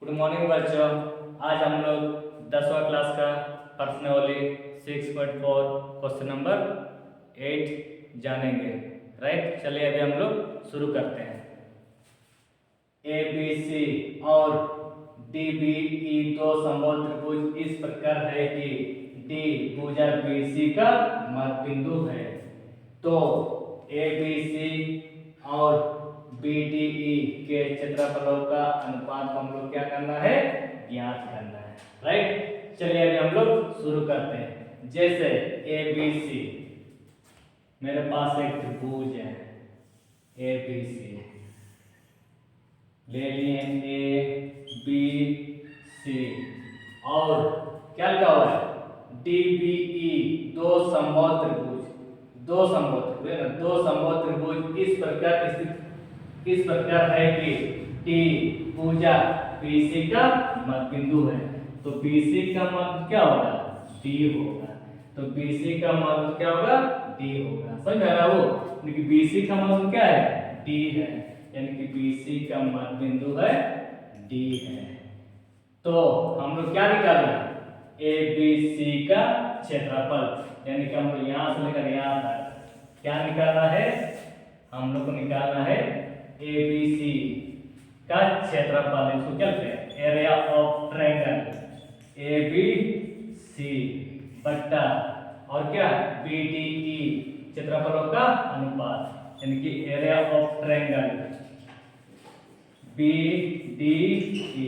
Good morning बच्चों। आज हम लोग 10वां क्लास का पर्सनैलिटी 6.4 क्वेश्चन नंबर 8 जानेंगे। राइट, चलिए अभी हम लोग शुरू करते हैं। ए बी सी और डी बी ई दो समबाहु त्रिभुज इस प्रकार है कि डी भुजा बी सी का मध्य बिंदु है। तो ए बी सी और बी डी ई के क्षेत्रफलों का अनुपात को हम लोग क्या करना है, ज्ञात करना है। राइट, चलिए अभी हम लोग शुरू करते हैं। जैसे ए बी सी, मेरे पास एक त्रिभुज है ए बी सी, ले लिए ए बी सी और क्या लिखा हुआ है डी बी ई दो समबाहु त्रिभुज, दो समबाहु त्रिभुज इस प्रकार है कि डी भुजा BC का मध्य बिंदु है। तो BC का मध्य क्या होगा, D होगा। तो BC का मध्य क्या होगा, D होगा। समझ आ रहा है वो, यानी कि BC का मध्य क्या है, D है, यानी कि BC का मध्य बिंदु है D है। तो हम लोग क्या निकालना है, ABC का क्षेत्रफल, यानी कि हम लोग यहाँ से लेकर यहाँ तक क्या निकालना है, हम लोग को निकालना है ABC का क्षेत्रफल। इसको क्या कहते हैं, एरिया ऑफ ट्रायंगल ABC बट्टा और क्या BDE क्षेत्रफलों का अनुपात, यानी कि एरिया ऑफ ट्रायंगल BDE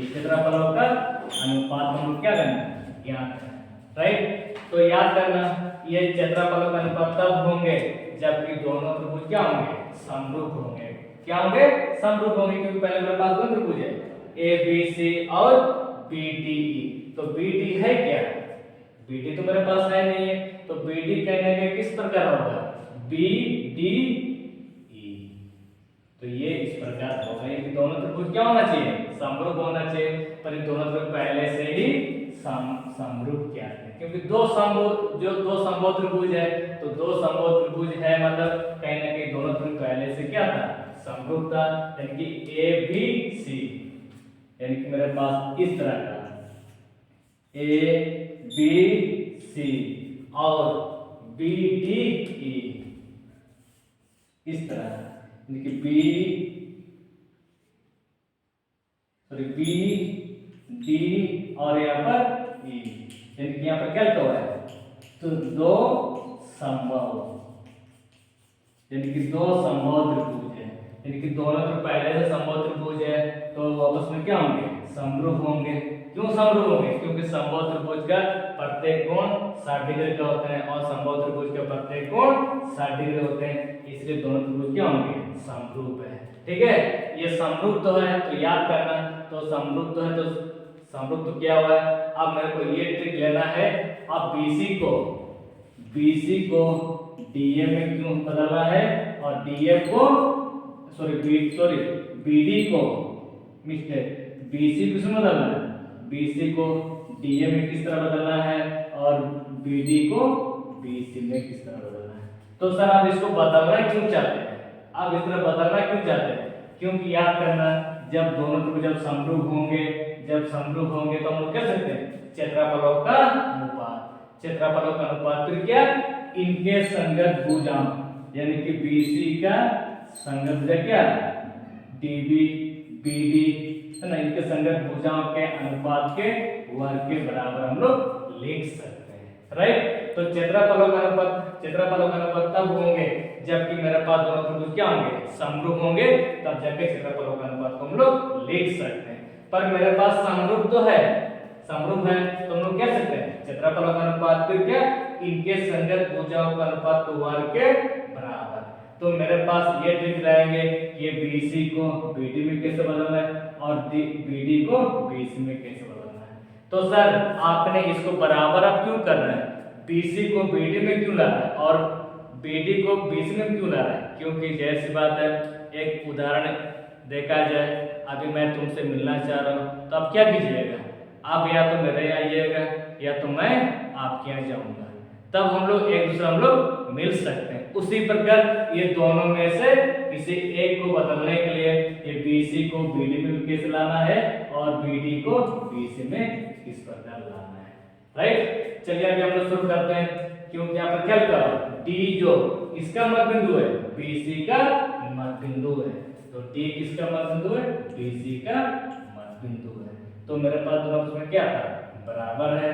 क्षेत्रफलों का अनुपात हम लोग क्या करना है, ज्ञात करना। राइट, तो याद करना ये क्षेत्रफलों का अनुपात तब होंगे जबकि दोनों त्रिभुज क्या होंगे, समरूप होंगे। क्या होंगे, समरूप होंगे, क्योंकि पहले मेरे पास दो त्रिभुज है ABC और BDE। तो BD है क्या, BD तो मेरे पास है नहीं है, तो BD कहने के किस प्रकार होगा, BDE। तो ये इस प्रकार होगा, ये दोनों त्रिभुज क्या होना चाहिए, समरूप होना चाहिए। पर ये दोनों त्रिभुज पहले से ही समरूप क्या है, क्योंकि दो समबाहु त्रिभुज है, तो दो समबाहु त्रिभुज है मतलब कहीं ना कहीं दोनों त्रिभुज पहले से क्या था, समरूप था। यानी कि ए बी सी, यानी कि मेरे पास इस तरह का ए बी सी और बी डी ई इस तरह, यानी कि बी डी और यहाँ पर ई, यानी कि यहाँ पर क्या लिखा हुआ है, तो दो समबाहु, यानी कि दो समबाहु त्रिभुज है, यानी कि दोनों तो पहले से समबाहु त्रिभुज है, तो आपस में क्या होंगे, समरूप होंगे। क्यों समरूप होंगे, क्योंकि समबाहु त्रिभुज का प्रत्येक कोण 60 डिग्री का होता है और समबाहु त्रिभुज का प्रत्येक कोण 60 डिग्री होते हैं, इसलिए दोनों त्रिभुज क्या होंगे, समरूप है। ठीक है, ये समरूप तो है, तो याद करना, तो समरूप तो है, तो समरूप तो क्या हुआ है। अब मेरे को ये ट्रिक लेना है, अब BC को DA में क्यों बदलना है और DF को BD को BC किसमें बदलना है, BC को DA में किस तरह बदलना है और BD को BC में किस तरह बदलना है। तो सर आप इसको बदलना क्यों चाहते हैं, आप इस तरह बदलना क्यों चाहते हैं, क्योंकि याद करना जब दोनों त्रिभुज जब समरूप होंगे तो हम लोग कह सकते हैं क्षेत्रफलों का अनुपात, फिर क्या, इनके संगत भुजाओं, यानी कि BC का संगत भुजा क्या DB BD है ना, इनके संगत भुजाओं के अनुपात के वर्ग के बराबर हम लोग लिख सकते हैं। राइट, तो क्षेत्रफलों का अनुपात तब होंगे जबकि मेरे पास दोनों त्रिभुज क्या होंगे, समरूप होंगे, तब जाके क्षेत्रफलों का अनुपात को हम लोग लिख सकते हैं। पर मेरे पास समरूप है, तो हम लोग कह सकते हैं क्षेत्रफलों का अनुपात फिर क्या, इनके संगत भुजाओं का अनुपात को वर्ग के बराबर। तो मेरे पास ये ट्रिक रहेंगे, ये BC को BD में कैसे बदलना है और BD को BC में कैसे बदलना है। तो सर आपने इसको बराबर आप क्यों कर रहे हैं, BC को BD में क्यों ला रहा है और BD को BC में क्यों ला रहा है, क्योंकि जैसी बात है, एक उदाहरण देखा जाए, अभी मैं तुमसे मिलना चाह रहा हूँ, तो आप क्या कीजिएगा, आप या तो मेरे यहाँ आइएगा या तो मैं आपके यहाँ जाऊँगा। तब हम लोग एक दूसरा हम लोग मिल सकते हैं। उसी प्रकार ये दोनों में से किसी एक को बदलने के लिए ये BC को BD में कैसे लाना है और BD को BC में किस प्रकार लाना है, राइट। चलिए अभी हम लोग शुरू करते हैं, क्योंकि यहाँ पर क्या लिखा है D जो इसका मध्य बिंदु है BC का मध्य बिंदु है, तो D किसका मध्य बिंदु है BC का मध्य बिंदु है। तो मेरे पास दोनों में क्या था बराबर है।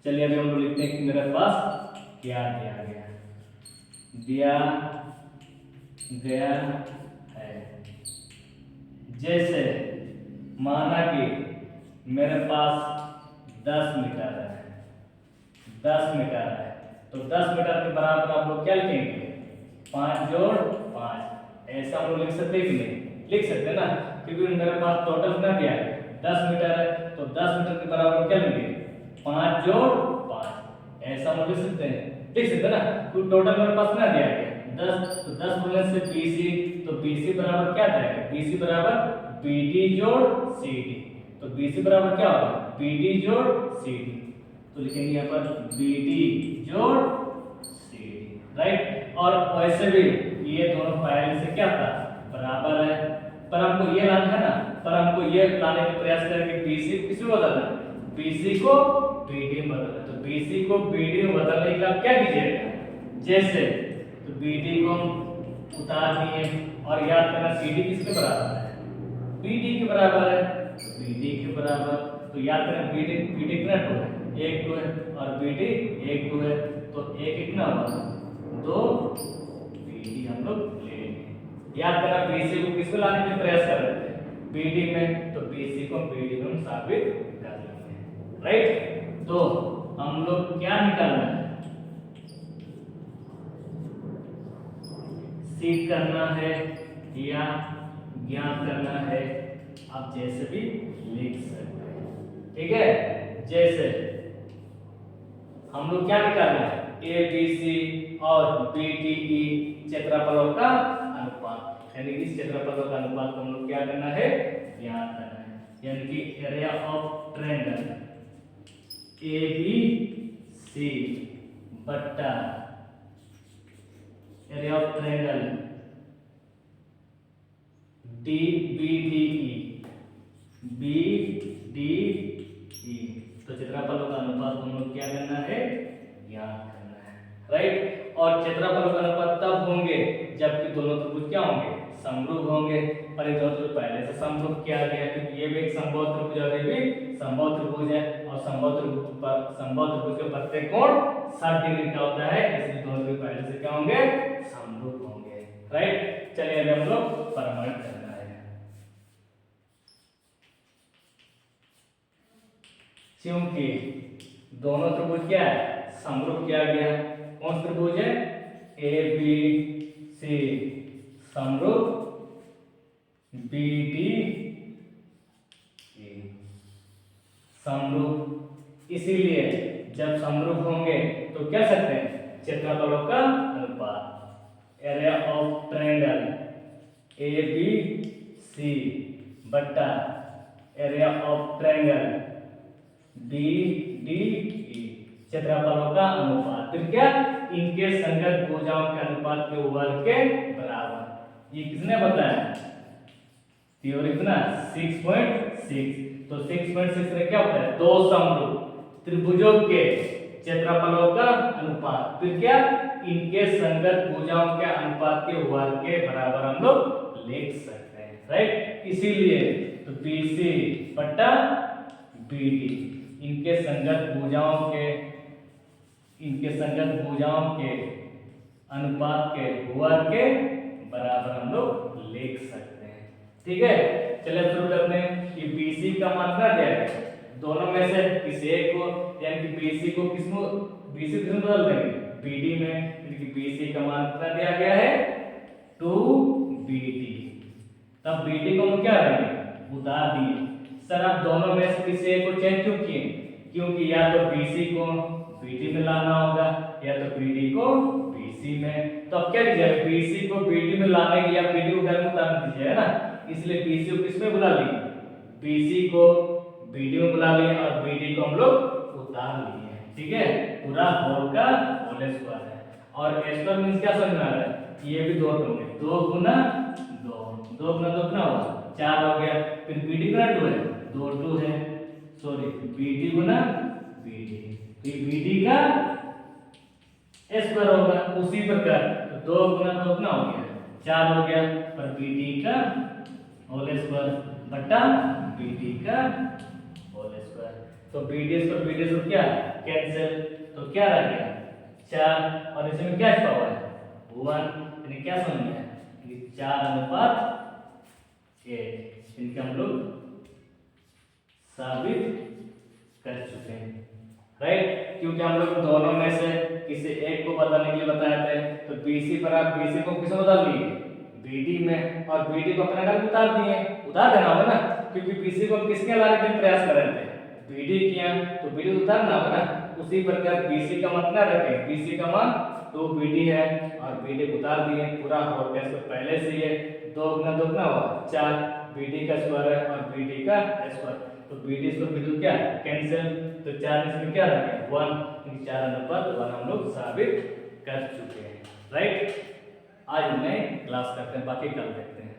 चलिए अभी हम लोग लिखते हैं कि मेरे पास क्या दिया गया है। जैसे माना कि मेरे पास 10 मीटर है, 10 मीटर है, तो 10 मीटर के बराबर आप लोग क्या लिखेंगे 5 जोड़ 5, ऐसा हम लोग लिख सकते हैं कि नहीं लिख सकते हैं ना, क्योंकि मेरे पास टोटल कितना दिया है 10 मीटर है, तो 10 मीटर के बराबर क्या लिखेंगे 5 जोड़ 5, ऐसा हम लिख सकते हैं ना। तो टोटल मेरे पास कितना दिया गया 10, तो 10 बोलने से BC, तो BC बराबर क्या जाएगा BC बराबर BD जोड़ CD, तो BC बराबर क्या होगा BD जोड़ CD, तो लिखेंगे यहाँ पर BD जोड़ CD, राइट। और वैसे भी ये दोनों पहले से क्या था बराबर है, पर हमको ये लाना है ना, पर हमको ये लाने का प्रयास करेंगे BC को किसमें बदलना है BC को BD में बदलना है। तो BC को BD में बदलने के लिए आप क्या कीजिएगा, जैसे तो BD को हम उतार दिए और याद करना CD किसके बराबर है BD के बराबर है, तो BD के बराबर, तो याद करना BD कितना 2 है 1 2 है और BD 1 2 है, तो 1 कितना हुआ 2 BD हम लोग ले लेंगे। याद करना BC को किसमें लाने का प्रयास कर रहे थे BD में, तो BC को BD में हम साबित कर लेंगे, राइट। तो हम लोग क्या निकालना है सीख करना है या ज्ञात करना है, आप जैसे भी लिख सकते हैं, ठीक है। जैसे हम लोग क्या निकालना है ABC और BDE क्षेत्रफलों का अनुपात, यानी कि इस क्षेत्रफलों का अनुपात को हम लोग क्या करना है ज्ञात करना है, यानी कि एरिया ऑफ ट्रायंगल ABC बट्टा एरिया ऑफ ट्रायंगल BDE, तो क्षेत्रफलों का अनुपात हम लोग क्या करना है ज्ञात करना है, राइट। और क्षेत्रफलों का अनुपात तब होंगे जबकि दोनों त्रिभुज क्या होंगे समरूप होंगे, और ये दोनों त्रिभुज पहले से समरूप किया गया, क्योंकि ये भी एक समबाहु त्रिभुज और ये भी समबाहु त्रिभुज है, और समबाहु त्रिभुज के प्रत्येक कोण 60 डिग्री का होता है, इसलिए दोनों त्रिभुज पहले से क्या होंगे समरूप होंगे, राइट। चलिए अभी हम लोग प्रमाणित करना है। क्योंकि दोनों त्रिभुज क्या है समरूप किया गया, कौन सा त्रिभुज है ABC समरूप BDE समरूप, इसीलिए जब समरूप होंगे तो क्या सकते हैं क्षेत्रफलों का अनुपात एरिया ऑफ ट्रायंगल ABC बट्टा एरिया ऑफ ट्रायंगल BDE क्षेत्रफलों का अनुपात, फिर क्या इनके संगत भुजाओं के अनुपात के वर्ग के बराबर। ये किसने बताया थ्योरी कितना 6.6, तो 6.6 में क्या होता है दो समरूप त्रिभुजों के क्षेत्रफलों का अनुपात, फिर क्या इनके संगत भुजाओं के अनुपात के वर्ग के बराबर हम लोग लिख सकते हैं, राइट। इसीलिए तो BC बट्टा BD इनके संगत भुजाओं के अनुपात के वर्ग के बराबर हम लोग लिख सकते हैं, ठीक है। चलिए शुरू करते हैं। ये BC का मान क्या जाएगा दोनों में से किसी एक को, यानी कि BC को किसमें बदल देंगे BD में, क्योंकि BC का मान कितना दिया गया है 2BD, तब BD को हम क्या करेंगे उतार दिए। सर आप दोनों में से किसी एक को चेंज क्यों किए, क्योंकि या तो BC को BD में लाना होगा या तो BD को BC में, तो अब क्या कीजिएगा BC को BD में लाने के लिए आप BD को घर में उतार दीजिएगा ना, इसलिए BC को किसमें बुला लिए BC को BD में बुला लिए और BD को हम लोग उतार लिए, ठीक है, पूरा होल का होल स्क्वायर है। और स्क्वायर मींस क्या समझ में आ रहा है, ये भी दो टर्म है, 2 गुना 2, 2 गुना 2 कितना हुआ 4 हो गया। फिर BD गुना 2 है, 2 2 है, सॉरी BD गुना BD, तो ये BD का स्क्वायर होगा। उसी प्रकार तो 2 गुना 2 कितना हो गया 4 हो गया, पर BD का होल स्क्वायर बटा BD का होल स्क्वायर। तो BD स्क्वायर BD स्क्वायर क्या कैंसिल, तो क्या रह गया 4, और इसमें क्या छुपा हुआ है 1, यानी क्या समझ में आया, 4:1, इनके हम लोग साबित कर चुके हैं, राइट। क्योंकि हम लोग दोनों में से किसी एक को बताने के लिए बताए थे, तो BC पर आप BC को किसमें बदल दिए BD में, और BD को अपने घर में उतार दिए, उतार देना होगा ना, क्योंकि BC को किसके लाने के प्रयास कर रहे थे BD किया, तो BD उतारना होगा ना। उसी प्रकार BC का मान क्या रखें, BC का मान 2BD है, और BD को उतार दिए, पूरा होल का स्क्वायर पहले से ही है, 2 गुना 2 कितना हुआ 4, BD का स्क्वायर है और BD का स्क्वायर, तो BD स्क्वायर BD क्या है कैंसिल, तो 4 इसमें क्या रखें 1, 4:1 हम लोग साबित कर चुके हैं, राइट। आज मैं क्लास करते हैं, बाकी कल देखते हैं।